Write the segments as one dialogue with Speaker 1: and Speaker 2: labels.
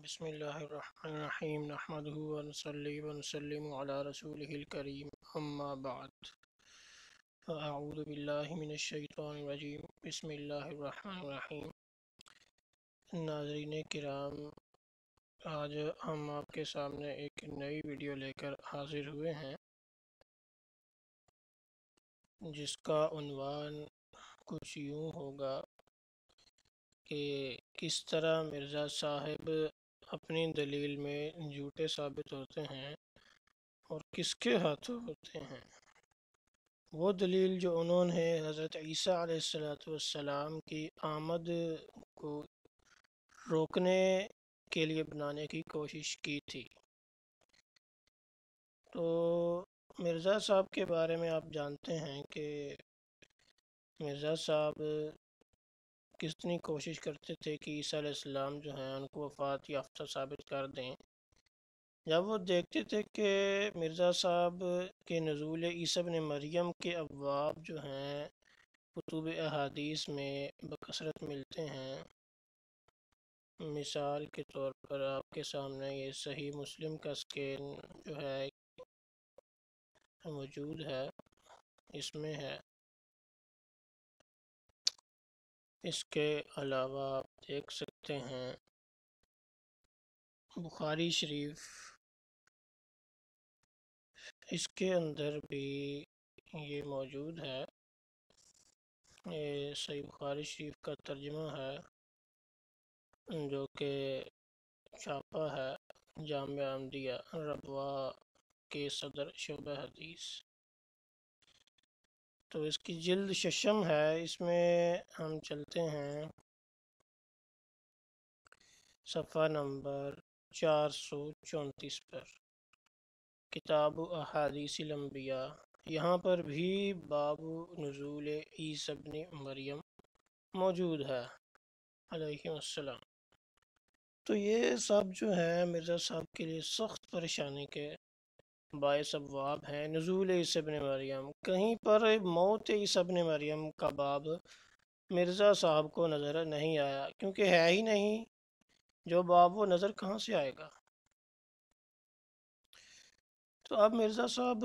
Speaker 1: بسم اللہ الرحمن الرحیم نحمدہ ونصلی ونسلم علی رسولہ الکریم اما بعد فاعوذ باللہ من الشیطان الرجیم بسم اللہ الرحمن الرحیم۔ ناظرین کرام، آج ہم آپ کے سامنے ایک نئی ویڈیو لے کر حاضر ہوئے ہیں جس کا عنوان کچھ یوں ہوگا کہ کس طرح مرزا صاحب اپنی دلیل میں جھوٹے ثابت ہوتے ہیں اور کس کے ہاتھوں ہوتے ہیں۔ وہ دلیل جو انہوں نے حضرت عیسیٰ علیہ السلام کی آمد کو روکنے کے لیے بنانے کی کوشش کی تھی۔ تو مرزا صاحب کے بارے میں آپ جانتے ہیں کہ مرزا صاحب کتنی کوشش کرتے تھے کہ عیسیٰ علیہ السلام جو ہیں ان کو وفات یافتہ ثابت کر دیں۔ جب وہ دیکھتے تھے کہ مرزا صاحب کے نزول عیسیٰ ابن مریم کے ابواب جو ہیں کتب احادیث میں بکثرت ملتے ہیں، مثال کے طور پر آپ کے سامنے یہ صحیح مسلم کا سکین جو ہے موجود ہے، اس میں ہے۔ اس کے علاوہ آپ دیکھ سکتے ہیں بخاری شریف، اس کے اندر بھی یہ موجود ہے۔ یہ صحیح بخاری شریف کا ترجمہ ہے جو کہ چھاپا ہے جامع احمدیہ ربوہ کے صدر شعبہ حدیث۔ تو اس کی جلد ششم ہے، اس میں ہم چلتے ہیں صفحہ نمبر 434 پر، کتاب احادیث الانبیاء۔ یہاں پر بھی باب نزول عیسیٰ ابن مریم موجود ہے علیہ السلام۔ تو یہ سب جو ہے مرزا صاحب کے لیے سخت پریشانی کے باعث ابواب ہیں۔ نزول عیسیٰ ابن مریم، کہیں پر موت عیسیٰ ابن مریم کا باب مرزا صاحب کو نظر نہیں آیا، کیونکہ ہے ہی نہیں جو باب، وہ نظر کہاں سے آئے گا۔ تو اب مرزا صاحب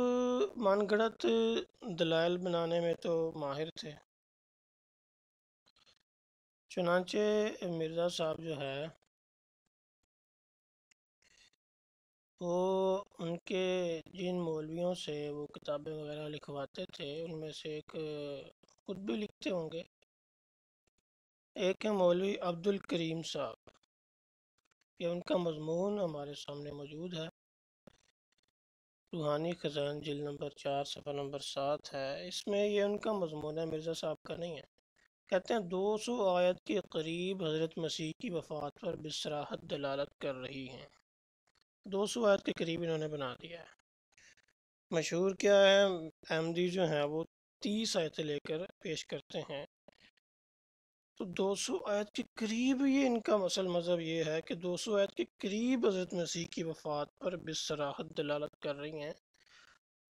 Speaker 1: من گھڑت دلائل بنانے میں تو ماہر تھے، چنانچہ مرزا صاحب جو ہے وہ ان کے جن مولویوں سے وہ کتابیں وغیرہ لکھواتے تھے ان میں سے ایک خود بھی لکھتے ہوں گے، ایک ہے مولوی عبد الکریم صاحب۔ یہ ان کا مضمون ہمارے سامنے موجود ہے، روحانی خزان جلد نمبر 4 صفحہ نمبر 7 ہے۔ اس میں یہ ان کا مضمون ہے، مرزا صاحب کا نہیں ہے۔ کہتے ہیں 200 آیت کے قریب حضرت مسیح کی وفات پر بصراحت دلالت کر رہی ہیں۔ 200 آیت کے قریب انہوں نے بنا دیا ہے۔ مشہور کیا ہے، احمدی جو ہیں وہ 30 آیتیں لے کر پیش کرتے ہیں۔ تو 200 آیت کے قریب یہ ان کا اصل مذہب یہ ہے کہ 200 آیت کے قریب حضرت مسیح کی وفات پر بصراحت دلالت کر رہی ہیں۔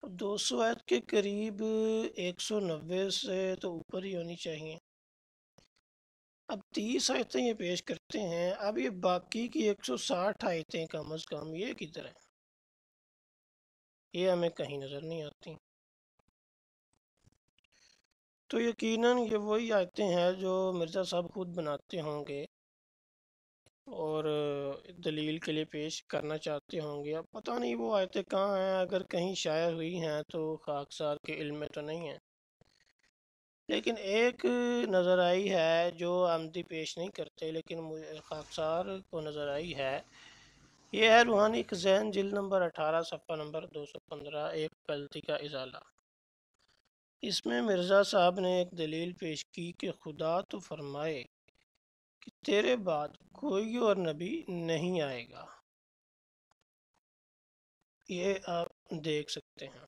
Speaker 1: 200 آیت کے قریب 190 سے تو اوپر ہی ہونی چاہیے۔ اب 30 آیتیں یہ پیش کرتے ہیں، اب یہ باقی کی 160 آیتیں کم از کم یہ کدھر ہیں؟ یہ ہمیں کہیں نظر نہیں آتی۔ تو یقیناً یہ وہی آیتیں ہیں جو مرزا صاحب خود بناتے ہوں گے اور دلیل کے لیے پیش کرنا چاہتے ہوں گے۔ اب پتہ نہیں وہ آیتیں کہاں ہیں، اگر کہیں شائع ہوئی ہیں تو خاکسار کے علم میں تو نہیں ہیں، لیکن ایک نظر آئی ہے جو احمدی پیش نہیں کرتے لیکن خاکسار کو نظر آئی ہے۔ یہ ہے روحانی خزان جلد نمبر 18 صفحہ نمبر 215، ایک غلطی کا ازالہ۔ اس میں مرزا صاحب نے ایک دلیل پیش کی کہ خدا تو فرمائے کہ تیرے بعد کوئی اور نبی نہیں آئے گا۔ یہ آپ دیکھ سکتے ہیں،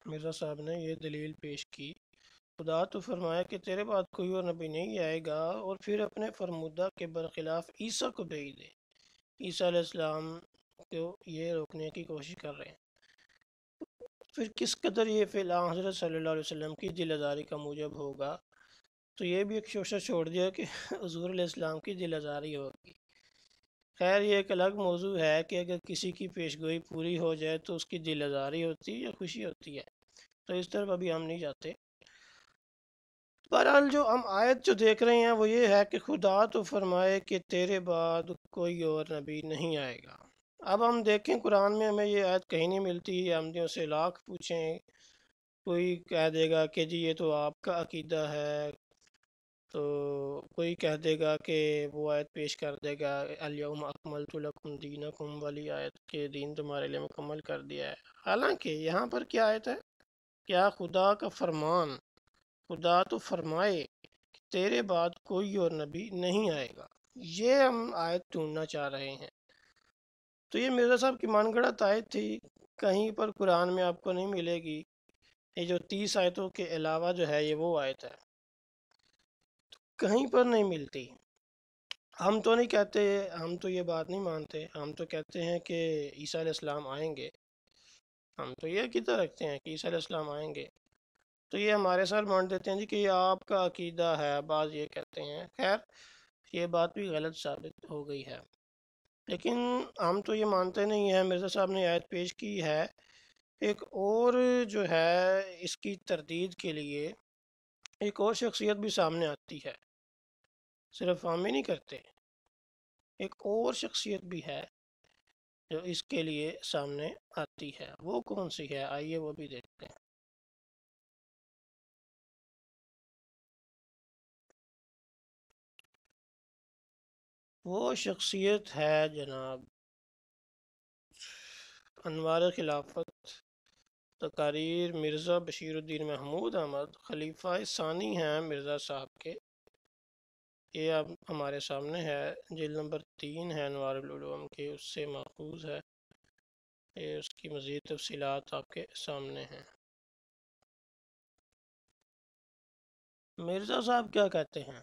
Speaker 1: مرزا صاحب نے یہ دلیل پیش کی، خدا تو فرمایا کہ تیرے بعد کوئی اور نبی نہیں آئے گا، اور پھر اپنے فرمودہ کے برخلاف عیسیٰ کو بھیج دے۔ عیسیٰ علیہ السلام کو یہ روکنے کی کوشش کر رہے ہیں۔ پھر کس قدر یہ فی الحال حضرت صلی اللہ علیہ وسلم کی دل آزاری کا موجب ہوگا، تو یہ بھی ایک شوشہ چھوڑ دیا کہ حضور علیہ السلام کی دل آزاری ہوگی۔ خیر یہ ایک الگ موضوع ہے کہ اگر کسی کی پیشگوئی پوری ہو جائے تو اس کی دل آزاری ہوتی ہے یا خوشی ہوتی ہے، تو اس طرف ابھی ہم نہیں جاتے۔ بہرحال جو ہم آیت جو دیکھ رہے ہیں وہ یہ ہے کہ خدا تو فرمائے کہ تیرے بعد کوئی اور نبی نہیں آئے گا۔ اب ہم دیکھیں قرآن میں ہمیں یہ آیت کہیں نہیں ملتی، ہم جو سے لاکھ پوچھیں کوئی کہہ دے گا کہ جی یہ تو آپ کا عقیدہ ہے، تو کوئی کہہ دے گا کہ وہ آیت پیش کر دے گا الیوم اکملت لکم دینکم، والی آیت کے دین تمہارے لیے مکمل کر دیا ہے۔ حالانکہ یہاں پر کیا آیت ہے؟ کیا خدا کا فرمان، خدا تو فرمائے کہ تیرے بعد کوئی اور نبی نہیں آئے گا، یہ ہم آیت ڈھونڈنا چاہ رہے ہیں۔ تو یہ مرزا صاحب کی من گھڑت آیت تھی، کہیں پر قرآن میں آپ کو نہیں ملے گی۔ یہ جو 30 آیتوں کے علاوہ جو ہے یہ وہ آیت ہے، کہیں پر نہیں ملتی۔ ہم تو نہیں کہتے، ہم تو یہ بات نہیں مانتے، ہم تو کہتے ہیں کہ عیسیٰ علیہ السلام آئیں گے، ہم تو یہ عقیدہ رکھتے ہیں کہ عیسیٰ علیہ السلام آئیں گے۔ تو یہ ہمارے ساتھ مان دیتے ہیں جی کہ یہ آپ کا عقیدہ ہے، بعض یہ کہتے ہیں۔ خیر یہ بات بھی غلط ثابت ہو گئی ہے، لیکن ہم تو یہ مانتے نہیں ہیں۔ مرزا صاحب نے آیت پیش کی ہے، ایک اور جو ہے اس کی تردید کے لیے ایک اور شخصیت بھی سامنے آتی ہے، صرف ہم ہی نہیں کرتے، ایک اور شخصیت بھی ہے جو اس کے لیے سامنے آتی ہے۔ وہ کون سی ہے؟ آئیے وہ بھی دیکھتے ہیں۔ وہ شخصیت ہے جناب انوار خلافت تقاریر مرزا بشیر الدین محمود احمد، خلیفہ ثانی ہیں مرزا صاحب کے۔ یہ اب ہمارے سامنے ہے، جلد نمبر 3 ہے انوار العلوم کی، اس سے ماخوذ ہے۔ یہ اس کی مزید تفصیلات آپ کے سامنے ہیں۔ مرزا صاحب کیا کہتے ہیں؟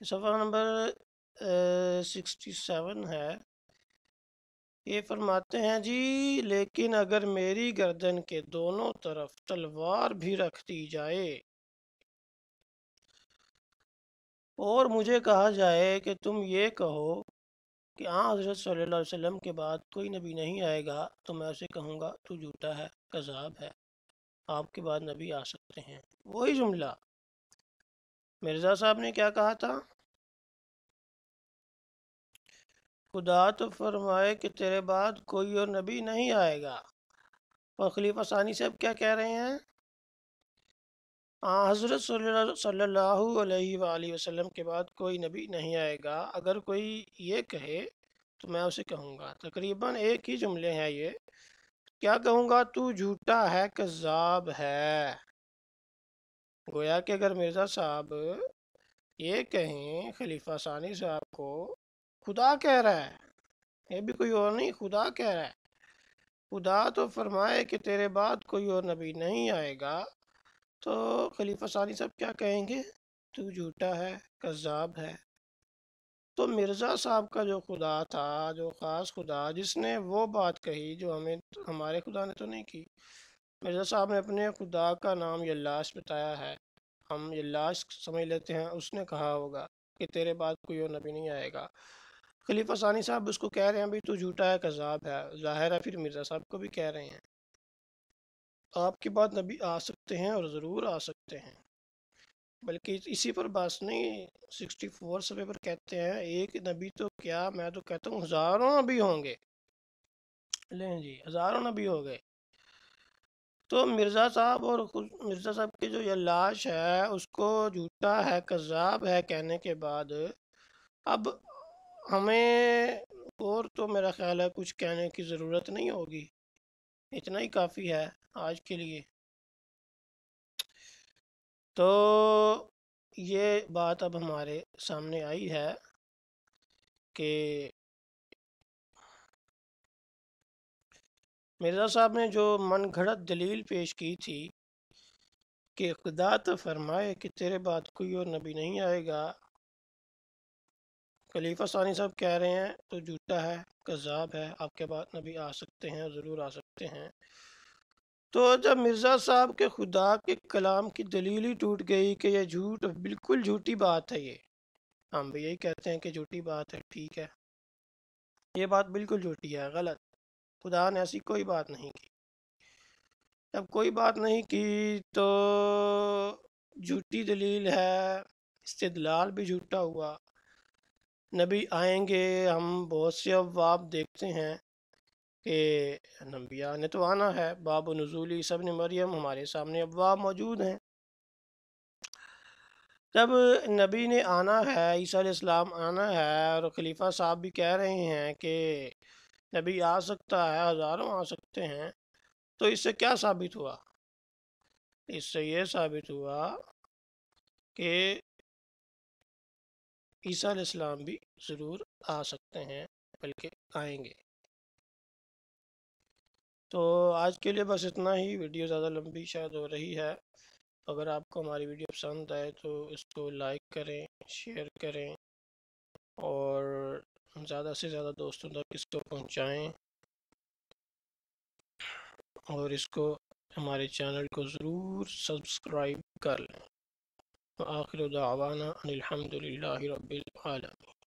Speaker 1: صفحہ نمبر 67 ہے۔ یہ فرماتے ہیں جی لیکن اگر میری گردن کے دونوں طرف تلوار بھی رکھ دی جائے اور مجھے کہا جائے کہ تم یہ کہو کہ حضرت صلی اللہ علیہ وسلم کے بعد کوئی نبی نہیں آئے گا، تو میں اسے کہوں گا تو جھوٹا ہے، کذاب ہے، آپ کے بعد نبی آ سکتے ہیں۔ وہی جملہ مرزا صاحب نے کیا کہا تھا؟ خدا تو فرمائے کہ تیرے بعد کوئی اور نبی نہیں آئے گا، اور خلیفہ ثانی صاحب کیا کہہ رہے ہیں؟ حضرت صلی اللہ علیہ وآلہ وسلم کے بعد کوئی نبی نہیں آئے گا، اگر کوئی یہ کہے تو میں اسے کہوں گا۔ تقریباً ایک ہی جملے ہیں یہ، کیا کہوں گا؟ تو جھوٹا ہے، کذاب ہے۔ گویا کہ اگر مرزا صاحب یہ کہیں خلیفہ ثانی صاحب کو، خدا کہہ رہا ہے، یہ بھی کوئی اور نہیں، خدا کہہ رہا ہے، خدا تو فرمائے کہ تیرے بعد کوئی اور نبی نہیں آئے گا، تو خلیفہ ثانی صاحب کیا کہیں گے؟ تو جھوٹا ہے، کذاب ہے۔ تو مرزا صاحب کا جو خدا تھا، جو خاص خدا جس نے وہ بات کہی جو ہمارے خدا نے تو نہیں کی، مرزا صاحب نے اپنے خدا کا نام یلاش بتایا ہے، ہم یلاش سمجھ لیتے ہیں، اس نے کہا ہوگا کہ تیرے بعد کوئی اور نبی نہیں آئے گا۔ خلیفہ ثانی صاحب اس کو کہہ رہے ہیں بھائی تو جھوٹا ہے، کذاب ہے، ظاہر ہے پھر مرزا صاحب کو بھی کہہ رہے ہیں آپ کے بعد نبی آ سکتے ہیں، اور ضرور آ سکتے ہیں۔ بلکہ اسی پر بات نہیں، 64 صفحے پر کہتے ہیں ایک نبی تو کیا، میں تو کہتا ہوں ہزاروں نبی ہوں گے۔ لیں جی، ہزاروں نبی ہو گئے۔ تو مرزا صاحب اور مرزا صاحب کی جو یہ لاش ہے اس کو جھوٹا ہے، کذاب ہے کہنے کے بعد اب ہمیں اور تو میرا خیال ہے کچھ کہنے کی ضرورت نہیں ہوگی، اتنا ہی کافی ہے آج کے لیے۔ تو یہ بات اب ہمارے سامنے آئی ہے کہ مرزا صاحب نے جو من گھڑت دلیل پیش کی تھی کہ خدا تو فرمائے کہ تیرے بعد کوئی اور نبی نہیں آئے گا، خلیفہ ثانی صاحب کہہ رہے ہیں تو جھوٹا ہے، کذاب ہے، آپ کے بعد نبی آ سکتے ہیں، ضرور آ سکتے ہیں۔ تو جب مرزا صاحب کے خدا کے کلام کی دلیل ہی ٹوٹ گئی کہ یہ جھوٹ، بالکل جھوٹی بات ہے یہ، ہم بھی یہی کہتے ہیں کہ جھوٹی بات ہے، ٹھیک ہے، یہ بات بالکل جھوٹی ہے، غلط، خدا نے ایسی کوئی بات نہیں کی۔ جب کوئی بات نہیں کی تو جھوٹی دلیل ہے، استدلال بھی جھوٹا ہوا۔ نبی آئیں گے، ہم بہت سے ابواب دیکھتے ہیں کہ انبیاء نے تو آنا ہے، باب نزول عیسی ابن مریم ہمارے سامنے ابواب موجود ہیں۔ جب نبی نے آنا ہے، عیسیٰ علیہ السلام آنا ہے، اور خلیفہ صاحب بھی کہہ رہے ہیں کہ نبی آ سکتا ہے، ہزاروں آ سکتے ہیں، تو اس سے کیا ثابت ہوا؟ اس سے یہ ثابت ہوا کہ عیسیٰ علیہ السلام بھی ضرور آ سکتے ہیں، بلکہ آئیں گے۔ تو آج کے لیے بس اتنا ہی، ویڈیو زیادہ لمبی شاید ہو رہی ہے۔ اگر آپ کو ہماری ویڈیو پسند آئے تو اس کو لائک کریں، شیئر کریں، اور زیادہ سے زیادہ دوستوں تک اس کو پہنچائیں، اور اس کو ہمارے چینل کو ضرور سبسکرائب کر لیں۔ وآخر دعوانا ان الحمد للہ رب العالمین۔